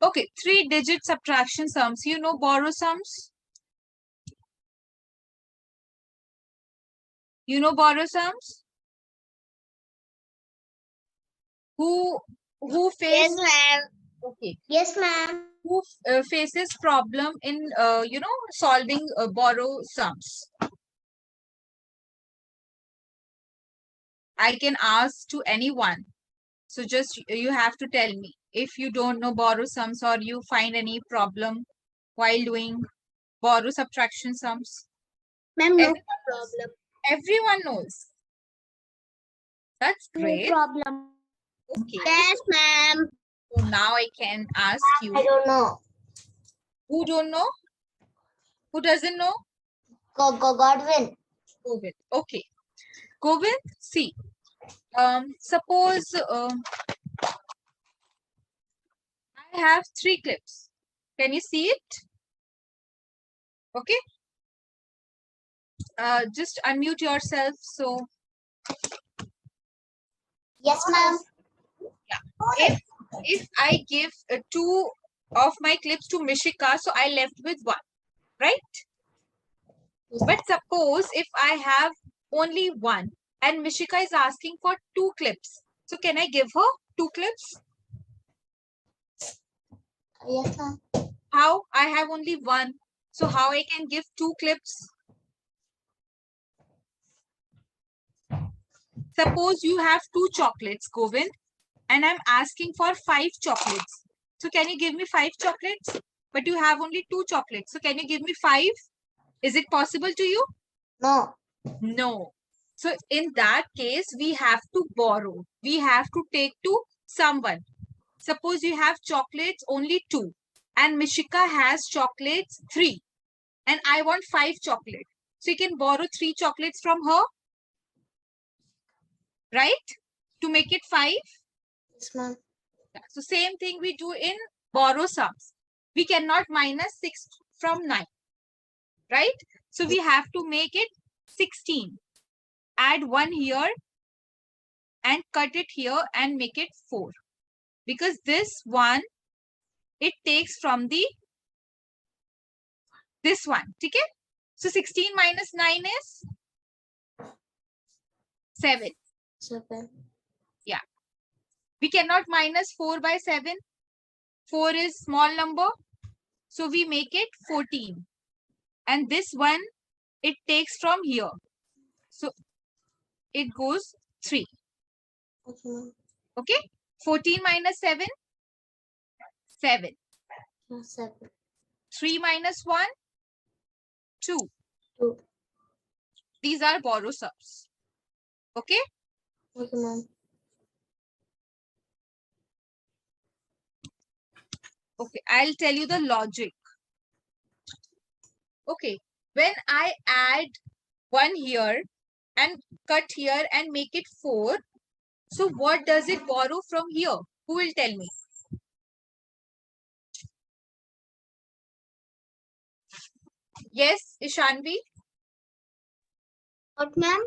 Okay, 3-digit subtraction sums. You know borrow sums? You know borrow sums? Who Yes, face? ma'am. Okay. Yes, ma'am. Who faces problem in solving borrow sums? I can ask to anyone. So just you have to tell me if you don't know borrow sums or you find any problem while doing borrow subtraction sums. Ma'am, no Everyone knows. problem. Everyone knows. That's No great. problem. Okay. Yes, ma'am. So now I can ask you. I don't know. Who don't know? Who doesn't know? Godwin. Govind. Okay. Govind, see. Suppose I have 3 clips. Can you see it? Okay. Just unmute yourself. So Yes, ma'am. yeah. If I give 2 of my clips to Mishika, so I left with 1, right? But suppose if I have only 1 and Mishika is asking for 2 clips. So can I give her 2 clips? Yes, ma'am. How? I have only 1. So how I can give 2 clips? Suppose you have 2 chocolates, Govind, and I'm asking for 5 chocolates. So can you give me 5 chocolates? But you have only 2 chocolates. So can you give me 5? Is it possible to you? No. No. So in that case, we have to borrow. We have to take to someone. Suppose you have chocolates only 2 and Mishika has chocolates 3 and I want 5 chocolates. So you can borrow 3 chocolates from her, right? To make it 5. Yes, ma'am. So same thing we do in borrow sums. We cannot minus 6 from 9, right? So we have to make it 16. Add 1 here and cut it here and make it 4. Because this one, it takes from this one. Okay? So 16 minus 9 is 7. 7. Yeah. We cannot minus 4 by 7. 4 is small number. So we make it 14. And this one, it takes from here. So it goes 3. Okay? 14 minus 7? 7. 7. 3 minus 1? 2. 2. These are borrow sums. Okay? Okay, ma'am. Okay, I'll tell you the logic. Okay, when I add 1 here and cut here and make it 4, so what does it borrow from here? Who will tell me? Yes, Ishanvi? What, ma'am?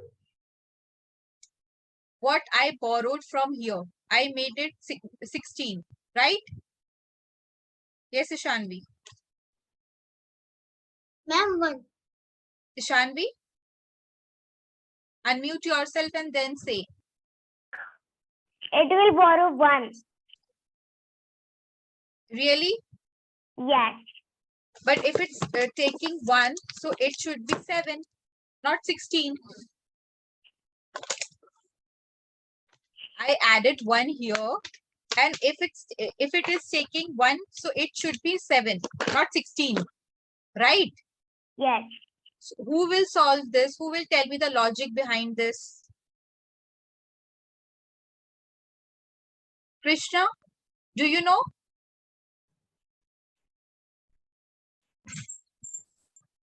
What I borrowed from here? I made it 16, right? Yes, Ishanvi. Ma'am, 1. Ishanvi? Unmute yourself and then say. It will borrow 1. Really? Yes. But if it's taking 1, so it should be 7, not 16. I added 1 here. And if it is taking 1, so it should be 7, not 16. Right? Yes. So who will solve this? Who will tell me the logic behind this? Krishna, do you know?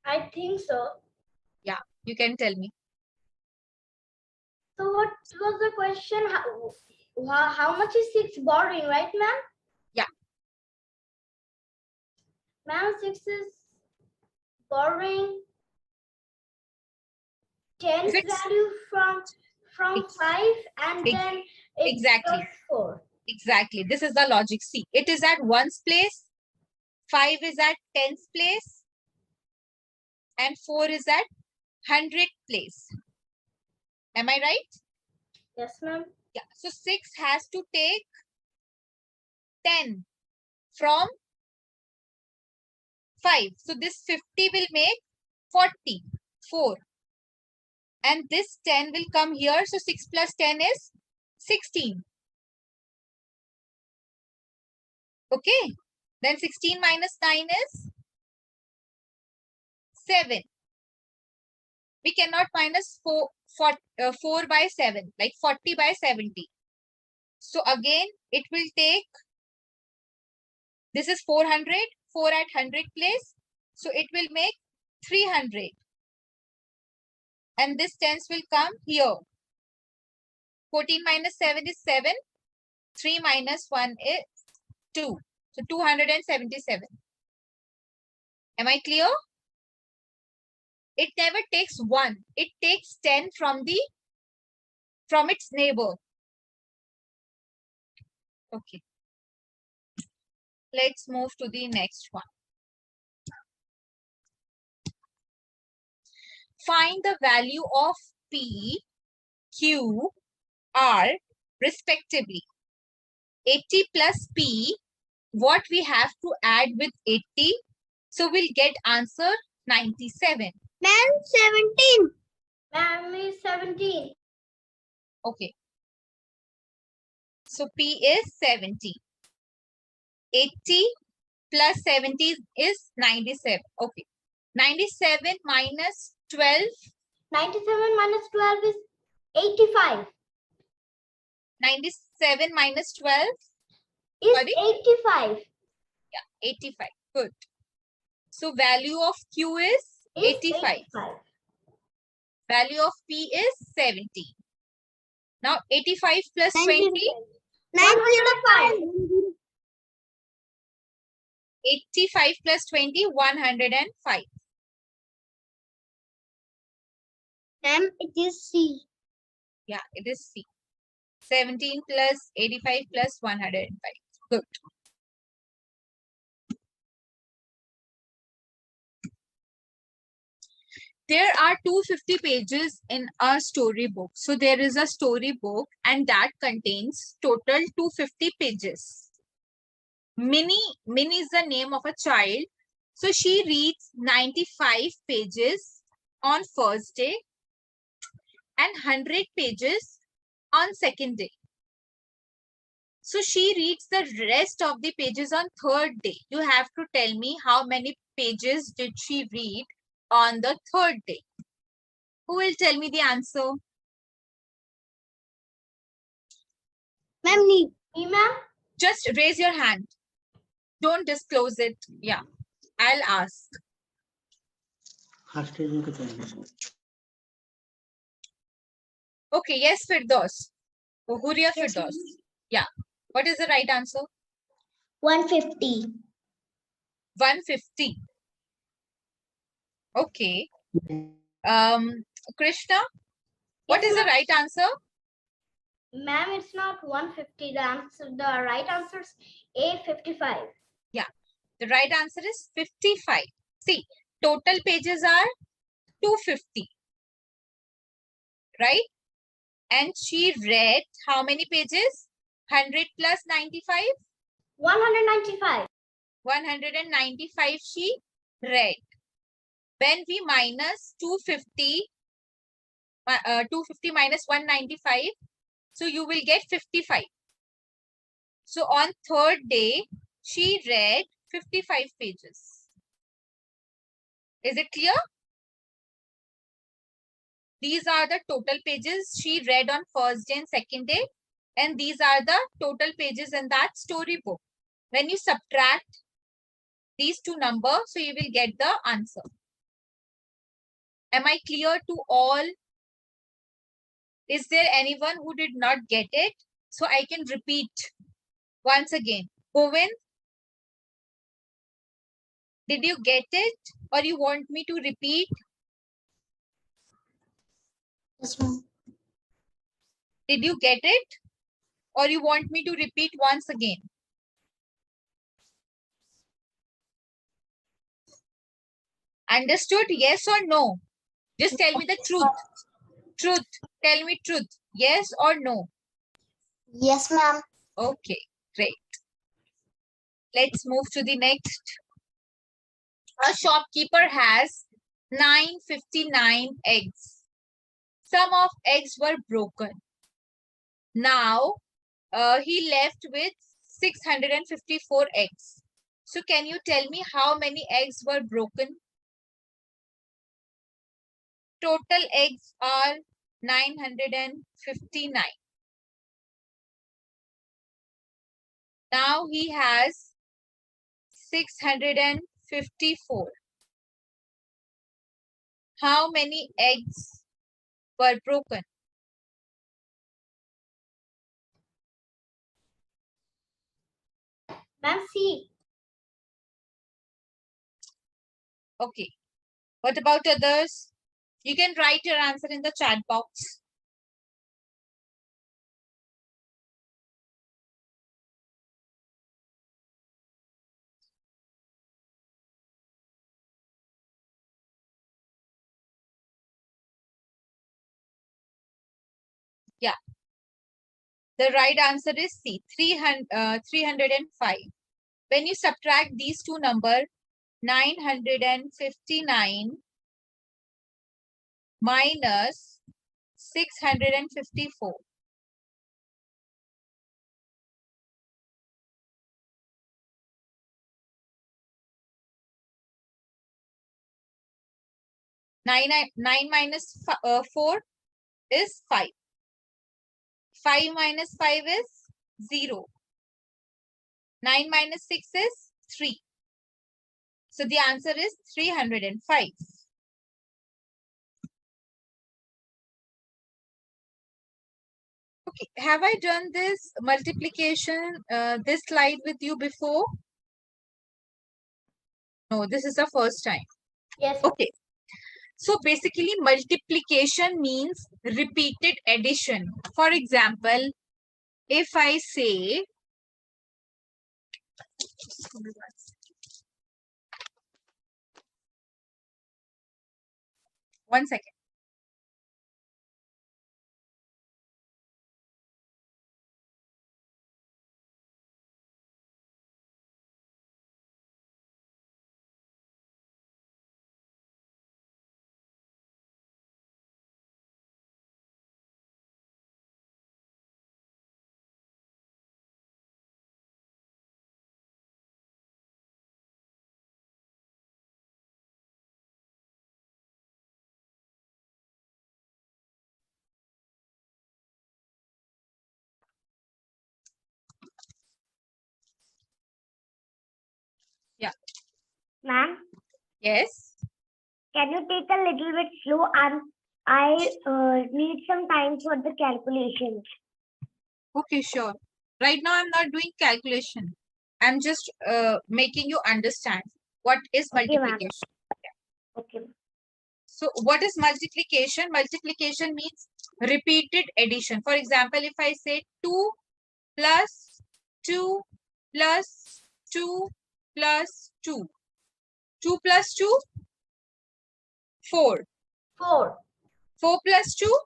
I think so. Yeah, you can tell me. So what was the question? How much is 6 borrowing, right, ma'am? Yeah. Ma'am, 6 is borrowing 10's value from 5 and then it exactly. plus 4. Exactly. This is the logic. See, it is at 1's place, 5 is at 10's place, and 4 is at 100th place. Am I right? Yes, ma'am. Yeah. So 6 has to take 10 from 5. So this 50 will make 40, 4. And this 10 will come here. So 6 plus 10 is 16. Okay. Then 16 minus 9 is 7. We cannot minus 4 by 7, like 40 by 70. So again, it will take, this is 400, 4 at 100 place. So it will make 300. And this tens will come here. 14 minus 7 is 7. 3 minus 1 is 2. So 277. Am I clear? It never takes 1. It takes 10 from its neighbor. Okay. Let's move to the next one. Find the value of P, Q, R respectively. 80 plus P, what we have to add with 80? So we'll get answer 97. Ma'am, 17. Ma'am is 17. Okay. So P is 70. 80 plus 70 is 97. Okay. 97 minus 12. 97 minus 12 is 85. 97 minus 12 is Sorry? 85. Yeah, 85. Good. So value of Q is 85. Value of P is 70. Now 85 plus 20. 105. 85 plus 20, 105. Ma'am, it is C. Yeah, it is C. 17 plus 85 plus 105. Good. There are 250 pages in a storybook. So there is a storybook and that contains total 250 pages. Minnie is the name of a child. So she reads 95 pages on first day and 100 pages on second day. So she reads the rest of the pages on third day. You have to tell me how many pages did she read on the third day. Who will tell me the answer? Ma'am, me, ma'am. Just raise your hand. Don't disclose it. Yeah, I'll ask. Okay, yes, Firdaus. Huria Firdaus. Yeah. What is the right answer? 150. 150. Okay. Krishna, what is the right answer? Ma'am, it's not 150. The right answer is A, 55. Yeah, the right answer is 55. See, total pages are 250. Right? And she read how many pages? 100 plus 95? 195. 195 she read. When we minus 250, 250 minus 195, so you will get 55. So on third day, she read 55 pages. Is it clear? These are the total pages she read on first day and second day. And these are the total pages in that storybook. When you subtract these two numbers, so you will get the answer. Am I clear to all? Is there anyone who did not get it? So I can repeat once again. Govind, did you get it or you want me to repeat? Yes, ma'am. Did you get it? Or you want me to repeat once again? Understood? Yes or no? Just tell me the truth. Truth. Tell me truth. Yes or no? Yes, ma'am. Okay, great. Let's move to the next. A shopkeeper has 959 eggs. Some of eggs were broken. Now, he left with 654 eggs. So can you tell me how many eggs were broken? Total eggs are 959. Now he has 654. How many eggs were broken? Ma'am, C. Okay. What about others? You can write your answer in the chat box. Yeah. The right answer is C, 305. When you subtract these two numbers, 959 minus 654. Nine minus 4 is 5. 5 minus 5 is 0. 9 minus 6 is 3. So the answer is 305. Okay, have I done this multiplication, this slide with you before? No, this is the first time. Yes. Okay. So basically multiplication means repeated addition. For example, if I say, one second. Yeah. Ma'am, Yes. can you take a little bit slow and I need some time for the calculations. Okay, sure. Right now, I'm not doing calculation. I'm just making you understand what is Okay, ma'am. multiplication. Okay. So what is multiplication? Multiplication means repeated addition. For example, if I say 2 plus 2 plus 2 plus 2. 2 plus 2, 4. 4. 4 plus 2,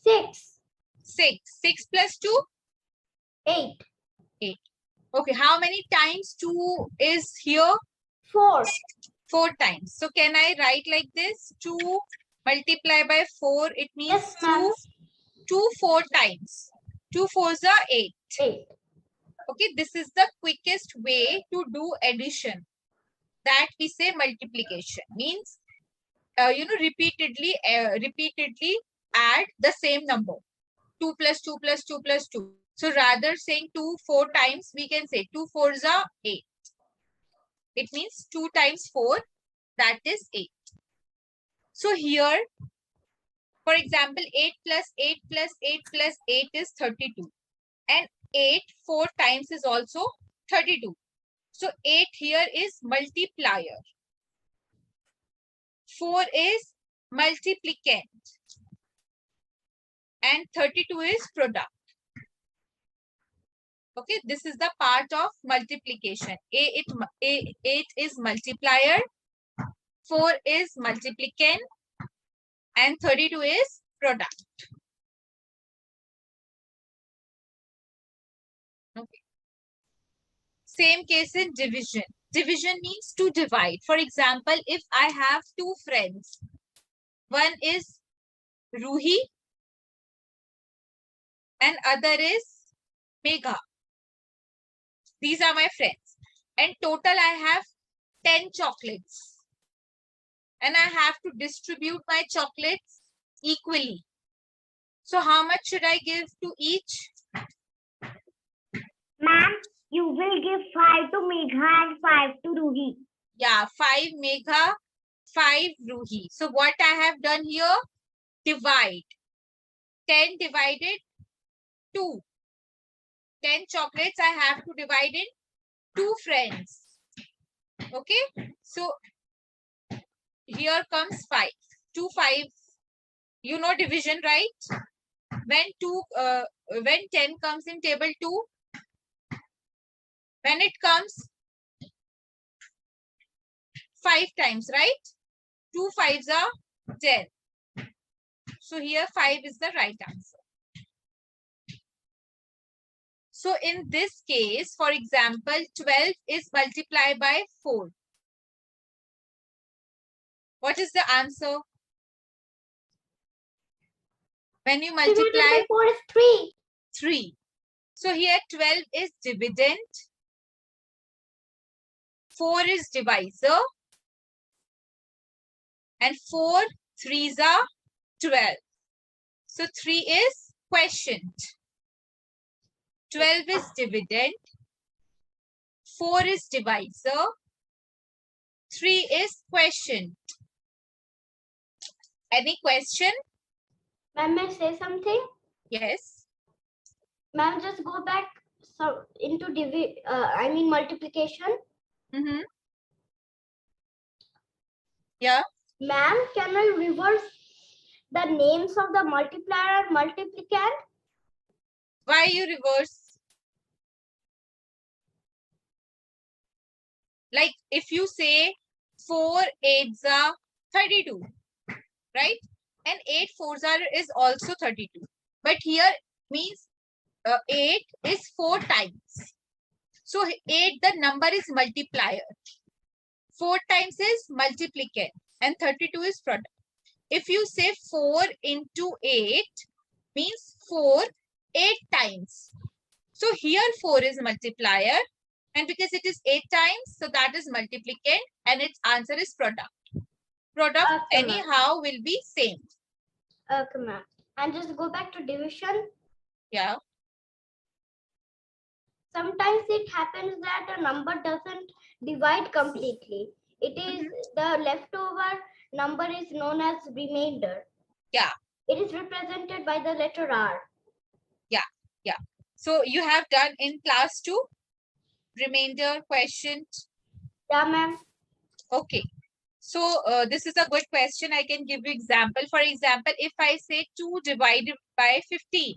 6. 6. 6 plus 2, 8. 8. Okay, how many times 2 is here? 4. 4 times. So can I write like this? 2 multiply by 4, it means Yes, ma'am. 2 4 times. 2 4s are 8. 8. Okay, this is the quickest way to do addition. That we say multiplication. Means, repeatedly add the same number. 2 plus 2 plus 2 plus 2. So rather saying 2 4 times, we can say 2 4s are 8. It means 2 times 4, that is 8. So here, for example, 8 plus 8 plus 8 plus 8 is 32. And 8 4 times is also 32. So 8 here is multiplier. 4 is multiplicand. And 32 is product. Okay, this is the part of multiplication. 8 is multiplier, 4 is multiplicand, and 32 is product. Okay. Same case in division. Division means to divide. For example, if I have two friends, one is Ruhi and other is Megha. These are my friends. And total I have 10 chocolates. And I have to distribute my chocolates equally. So how much should I give to each? Ma'am, you will give 5 to Megha and 5 to Ruhi. Yeah, 5 Megha, 5 Ruhi. So what I have done here? Divide. 10 divided 2. 10 chocolates I have to divide in 2 friends. Okay. So here comes 5. 2 5. You know division, right? When 10 comes in table 2, when it comes 5 times, right? 2 5s are 10. So here 5 is the right answer. So in this case, for example, 12 is multiplied by 4. What is the answer? When you multiply Divided by 4 is 3. 3. So here 12 is dividend, 4 is divisor, and 4 3s are 12. So 3 is quotient. 12 is dividend, 4 is divisor, 3 is quotient. Any question? Ma'am, may I say something? Yes. Ma'am, just go back into multiplication. Mm-hmm. Yeah. Ma'am, can I reverse the names of the multiplier and multiplicand? Why you reverse? Like if you say 4 8s are 32, right? And 8 4s are is also 32. But here means 8 is 4 times. So 8, the number is multiplier. 4 times is multiplicand and 32 is product. If you say 4 into 8 means 4 8 times. So here 4 is multiplier, and because it is 8 times, so that is multiplicand and its answer is product. Product Okay, anyhow will be same. Okay, ma'am. And just go back to division. Yeah. Sometimes it happens that a number doesn't divide completely. It is the leftover number is known as remainder. Yeah. It is represented by the letter R. Yeah. Yeah. So you have done in class 2 remainder question. Yeah, ma'am. Okay. So this is a good question. I can give you example. For example, if I say 2 divided by 15.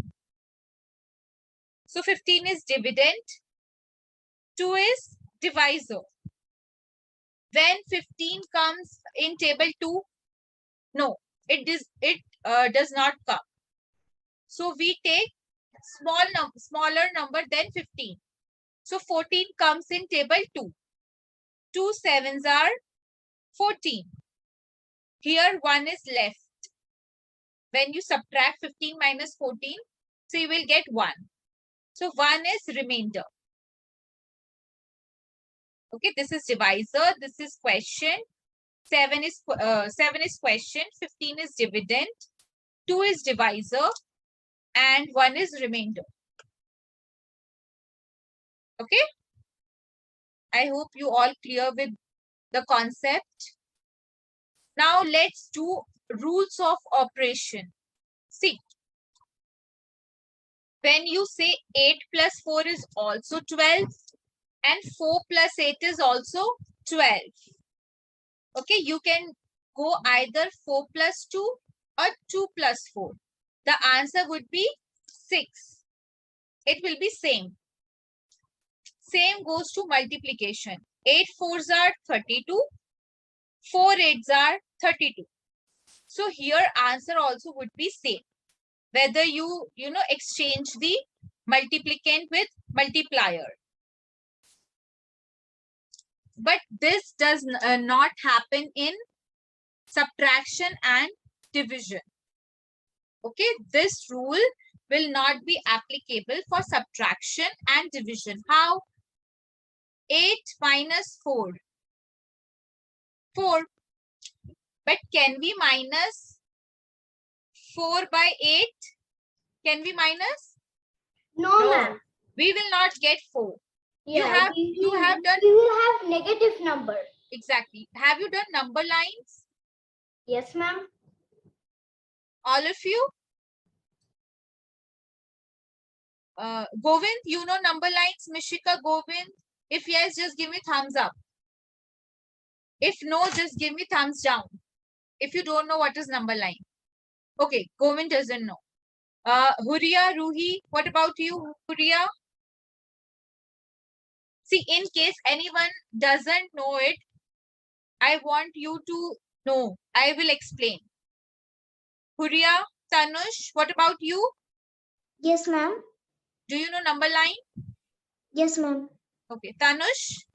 So 15 is dividend. 2 is divisor. When 15 comes in table 2, no, it does not come. So we take smaller number than 15. So 14 comes in table 2. 2 7s are 14. Here 1 is left. When you subtract 15 minus 14, so you will get 1. So 1 is remainder. Okay, this is divisor. This is quotient. 7 is quotient. 15 is dividend. 2 is divisor. And 1 is remainder. Okay. I hope you all clear with the concept. Now let's do rules of operation. See, when you say 8 plus 4 is also 12 and 4 plus 8 is also 12. Okay, you can go either 4 plus 2 or 2 plus 4. The answer would be 6. It will be same. Same goes to multiplication. 8 fours are 32. 4 eights are 32. So here answer also would be same. Whether you exchange the multiplicand with multiplier. But this does not happen in subtraction and division. Okay, this rule will not be applicable for subtraction and division. How? 8 minus 4. 4. But can we minus 4 by 8? Can we minus? No, ma'am. We will not get 4. Yeah, you have done. We will have negative number. Exactly. Have you done number lines? Yes, ma'am. All of you? Govind, you know number lines? Mishika, Govind? If yes, just give me thumbs up. If no, just give me thumbs down. If you don't know what is number line. Okay, Govind doesn't know. Huria, Ruhi, what about you, Huria? See, in case anyone doesn't know it, I want you to know. I will explain. Huria, Tanush, what about you? Yes, ma'am. Do you know number line? Yes, ma'am. Okay, Tanush.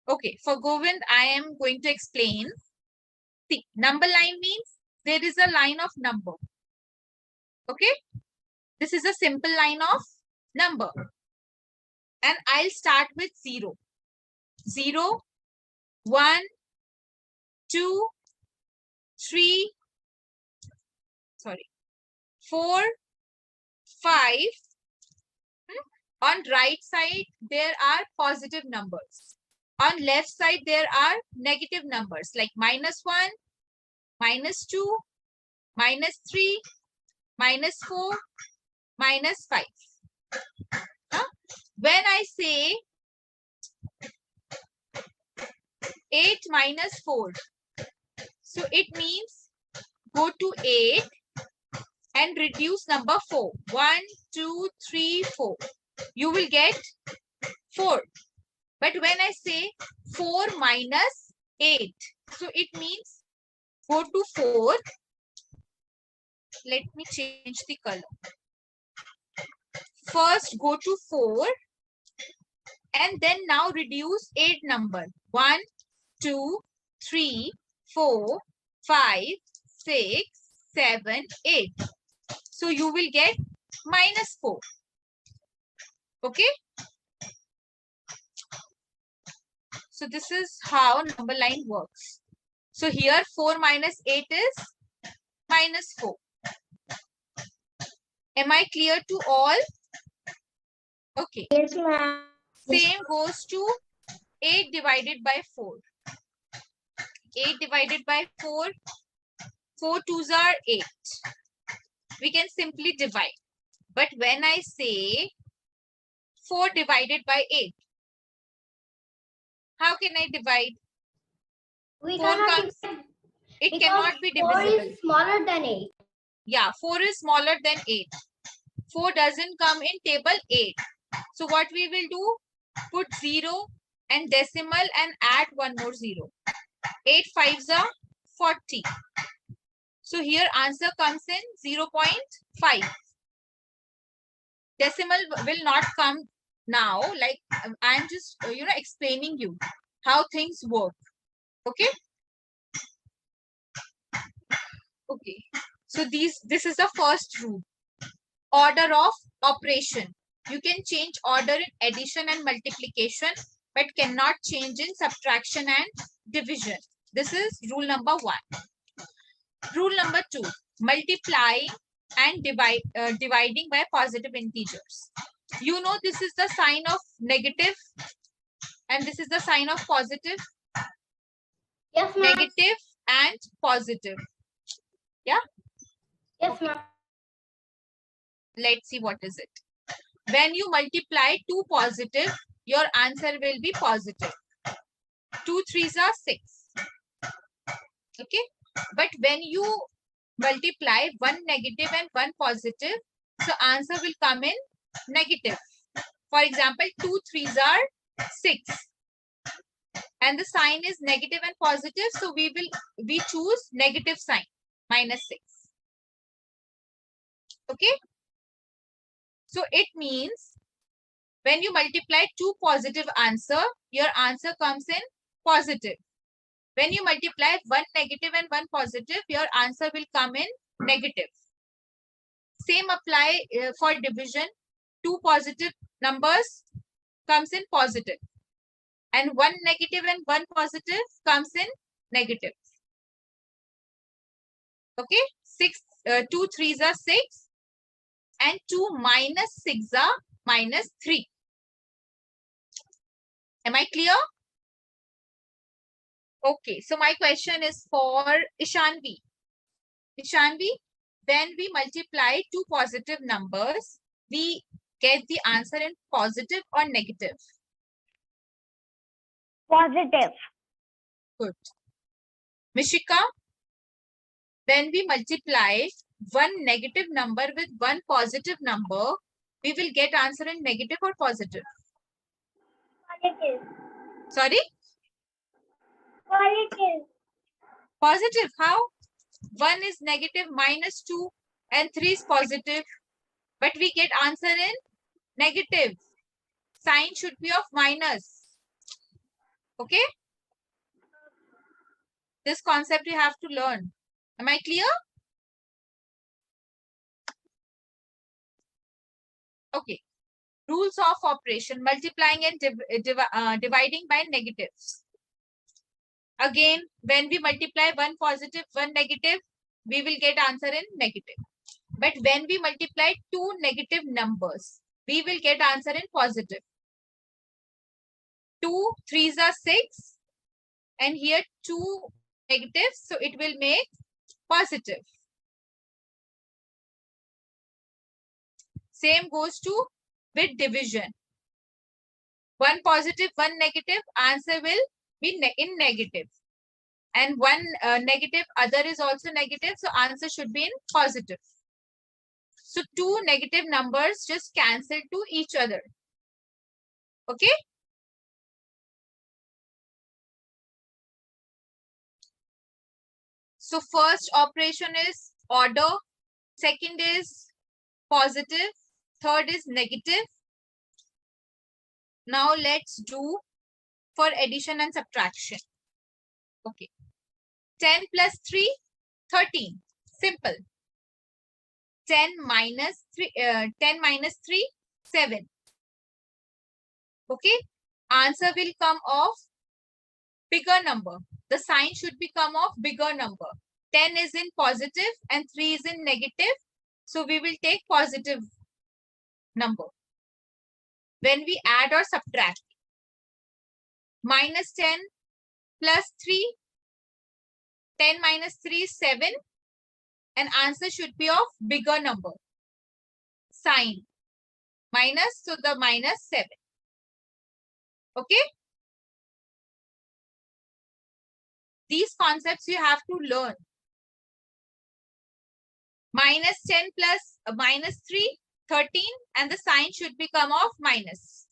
Okay, for Govind, I am going to explain. See, number line means there is a line of number. Okay, this is a simple line of number. And I'll start with 0. 0, 1, 2, 3, 4, 5. On right side, there are positive numbers. On left side, there are negative numbers like -1, -2, -3, -4, -5. When I say 8 minus 4, so it means go to 8 and reduce number 4. 1, 2, 3, 4. You will get 4. But when I say 4 minus 8, so it means go to 4. Let me change the color. First go to 4 and then now reduce 8 number. 1, 2, 3, 4, 5, 6, 7, 8. So you will get -4. Okay. So this is how number line works. So here 4 minus 8 is -4. Am I clear to all? Okay. Yes, ma'am. Same goes to 8 divided by 4. 8 divided by 4. 4 twos are 8. We can simply divide. But when I say 4 divided by 8, how can I divide? We 4 cannot comes, divide it because cannot be 4 divisible. is smaller than 8. Yeah, 4 is smaller than 8. 4 doesn't come in table 8. So what we will do? Put 0 and decimal and add one more 0. 8 5s are 40. So here answer comes in 0.5. Decimal will not come now. Like I'm just explaining you how things work. Okay. Okay. So this is the first rule. Order of operation. You can change order in addition and multiplication, but cannot change in subtraction and division. This is rule number 1. Rule number 2. Multiplying and dividing by positive integers. You know this is the sign of negative and this is the sign of positive. Yes, ma'am. Negative and positive. Yeah? Yes, ma'am. Let's see what is it. When you multiply 2 positive, your answer will be positive. 2 3s are 6. Okay. But when you multiply 1 negative and 1 positive, so answer will come in negative. For example, 2 3s are 6. And the sign is negative and positive. So we choose negative sign, -6. Okay. So it means when you multiply two positive answer, your answer comes in positive. When you multiply one negative and one positive, your answer will come in negative. Same apply for division. Two positive numbers comes in positive. And one negative and one positive comes in negative. Okay, 2 3s are 6 and 2 minus 6 are -3. Am I clear? Okay, so my question is for Ishanvi. Ishanvi, when we multiply two positive numbers, we get the answer in positive or negative? Positive. Good. Mishika, when we multiply one negative number with one positive number, we will get answer in negative or positive? Positive. Sorry? Positive. Positive. How? 1 is negative, -2 and 3 is positive. But we get answer in negative. Sign should be of minus. Okay? This concept you have to learn. Am I clear? Okay. Rules of operation, multiplying and dividing by negatives. Again, when we multiply one positive, one negative, we will get answer in negative. But when we multiply two negative numbers, we will get answer in positive. 2 3s are 6 and here 2 negatives, so it will make positive. Same goes to with division. One positive, one negative, answer will be in negative. And one negative, other is also negative, so answer should be in positive. So two negative numbers just cancel to each other. Okay? So first operation is order, second is positive, third is negative. Now let's do for addition and subtraction. Okay. 10 plus 3, 13. Simple. 10 minus 3, 7. Okay. Answer will come of bigger number. The sign should become of bigger number. 10 is in positive and 3 is in negative. So we will take positive number. When we add or subtract, -10 plus 3, 10 minus 3 is 7. And answer should be of bigger number. Sign minus, so the -7. Okay? These concepts you have to learn. -10 plus -3, 13, and the sign should become of minus.